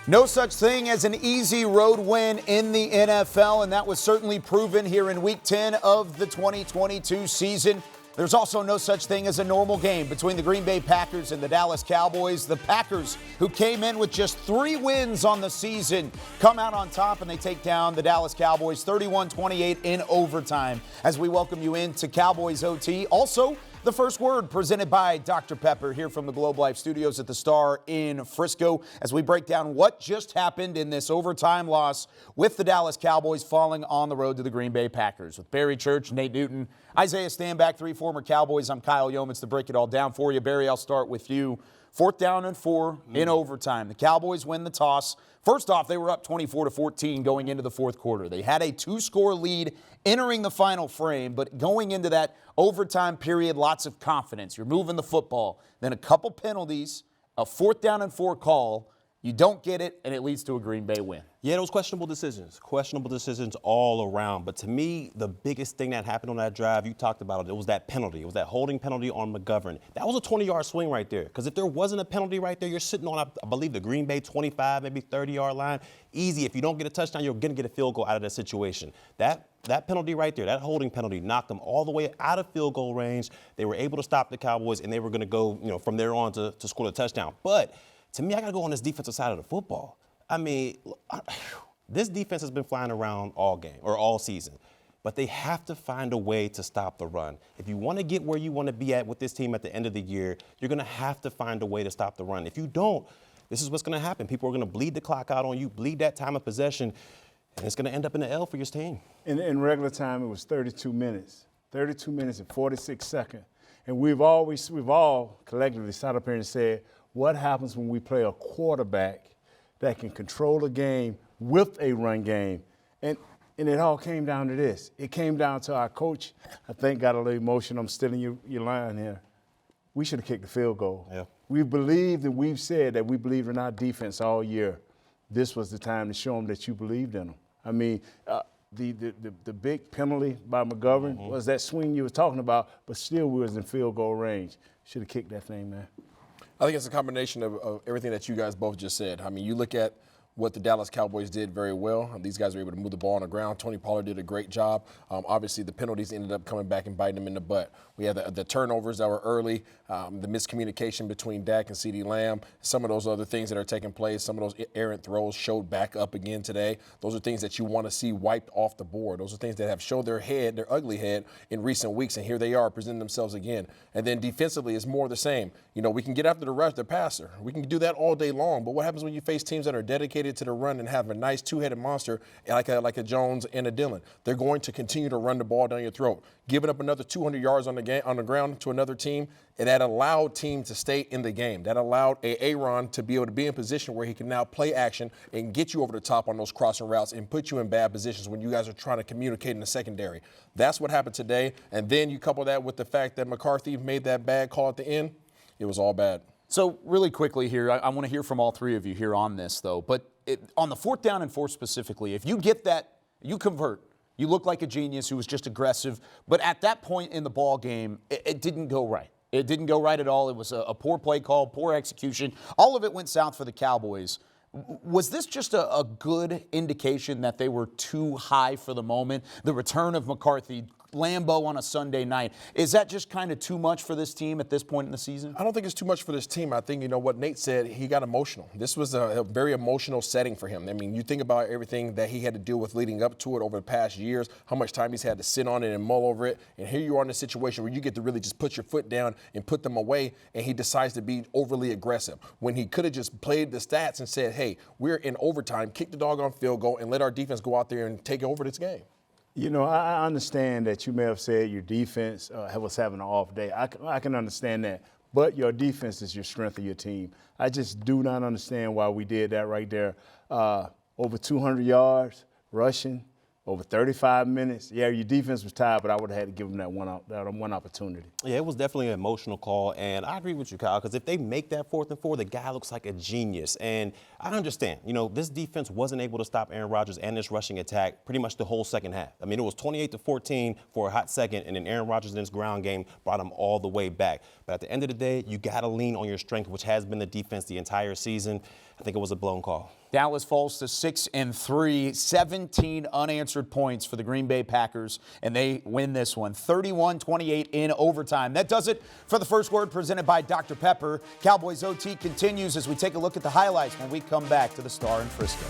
No such thing as an easy road win in the NFL, and that was certainly proven here in Week 10 of the 2022 season. There's also no such thing as a normal game between the Green Bay Packers and the Dallas Cowboys. The Packers, who came in with just 3 wins on the season, come out on top, and they take down the Dallas Cowboys 31-28 in overtime. As we welcome you into Cowboys OT. Also, the first word presented by Dr. Pepper here from the Globe Life Studios at the Star in Frisco as we break down what just happened in this overtime loss with the Dallas Cowboys falling on the road to the Green Bay Packers. With Barry Church, Nate Newton, Isaiah Stanback, 3 former Cowboys. I'm Kyle Youmans to break it all down for you. Barry, I'll start with you. 4th down and 4 in overtime. The Cowboys win the toss. First off, they were up 24-14 going into the fourth quarter. They had a 2-score lead entering the final frame, but going into that overtime period, lots of confidence. You're moving the football. Then a couple penalties, a 4th down and 4 call. You don't get it, and it leads to a Green Bay win. Yeah, those questionable decisions all around. But to me, the biggest thing that happened on that drive, you talked about it was that penalty. It was that holding penalty on McGovern. That was a 20-yard swing right there. Because if there wasn't a penalty right there, you're sitting on, I believe, the Green Bay 25, maybe 30-yard line. Easy. If you don't get a touchdown, you're going to get a field goal out of that situation. That penalty right there, that holding penalty, knocked them all the way out of field goal range. They were able to stop the Cowboys, and they were going to go, from there on to score the touchdown. But to me, I got to go on this defensive side of the football. I mean, this defense has been flying around all game or all season, but they have to find a way to stop the run. If you want to get where you want to be at with this team at the end of the year, you're going to have to find a way to stop the run. If you don't, this is what's going to happen. People are going to bleed the clock out on you, bleed that time of possession, and it's going to end up in the L for your team. In regular time, it was 32 minutes. 32 minutes and 46 seconds. And we've all collectively sat up here and said, what happens when we play a quarterback that can control a game with a run game? And it all came down to this. It came down to our coach, I think, got a little emotional. I'm stealing your line here. We should have kicked the field goal. Yeah. We believed and we've said that we believed in our defense all year. This was the time to show them that you believed in them. I mean, the big penalty by McGovern was that swing you were talking about, but still we was in field goal range. Should have kicked that thing, man. I think it's a combination of everything that you guys both just said. I mean, you look at what the Dallas Cowboys did very well. These guys were able to move the ball on the ground. Tony Pollard did a great job. Obviously, the penalties ended up coming back and biting them in the butt. We had the turnovers that were early, the miscommunication between Dak and CeeDee Lamb, some of those other things that are taking place, some of those errant throws showed back up again today. Those are things that you want to see wiped off the board. Those are things that have showed their ugly head in recent weeks, and here they are presenting themselves again. And then defensively, it's more of the same. We can get after the passer. We can do that all day long, but what happens when you face teams that are dedicated to the run and have a nice two-headed monster like a Jones and a Dillon? They're going to continue to run the ball down your throat. Giving up another 200 yards on the ground to another team, and that allowed team to stay in the game. That allowed Aaron to be able to be in position where he can now play action and get you over the top on those crossing routes and put you in bad positions when you guys are trying to communicate in the secondary. That's what happened today. And then you couple that with the fact that McCarthy made that bad call at the end. It was all bad. So really quickly here, I want to hear from all three of you here on this, though. But on the 4th down and 4 specifically, if you get that, you convert. You look like a genius who was just aggressive. But at that point in the ball game, it didn't go right. It didn't go right at all. It was a poor play call, poor execution. All of it went south for the Cowboys. Was this just a good indication that they were too high for the moment? The return of McCarthy, Lambeau on a Sunday night. Is that just kind of too much for this team at this point in the season? I don't think it's too much for this team. I think, what Nate said, he got emotional. This was a very emotional setting for him. I mean, you think about everything that he had to deal with leading up to it over the past years, how much time he's had to sit on it and mull over it. And here you are in a situation where you get to really just put your foot down and put them away, and he decides to be overly aggressive. When he could have just played the stats and said, hey, we're in overtime, kick the doggone field goal, and let our defense go out there and take over this game. I understand that you may have said your defense was having an off day. I can understand that. But your defense is your strength of your team. I just do not understand why we did that right there. Over 200 yards rushing, over 35 minutes. Yeah, your defense was tired, but I would have had to give them that one opportunity. Yeah, it was definitely an emotional call, and I agree with you, Kyle, because if they make that 4th and 4, the guy looks like a genius. And I understand, this defense wasn't able to stop Aaron Rodgers and this rushing attack pretty much the whole second half. I mean, it was 28-14 for a hot second, and then Aaron Rodgers in his ground game brought him all the way back. But at the end of the day, you got to lean on your strength, which has been the defense the entire season. I think it was a blown call. Dallas falls to 6-3, 17 unanswered points for the Green Bay Packers, and they win this one, 31-28 in overtime. That does it for the First Word presented by Dr. Pepper. Cowboys OT continues as we take a look at the highlights when we come back to the Star in Frisco.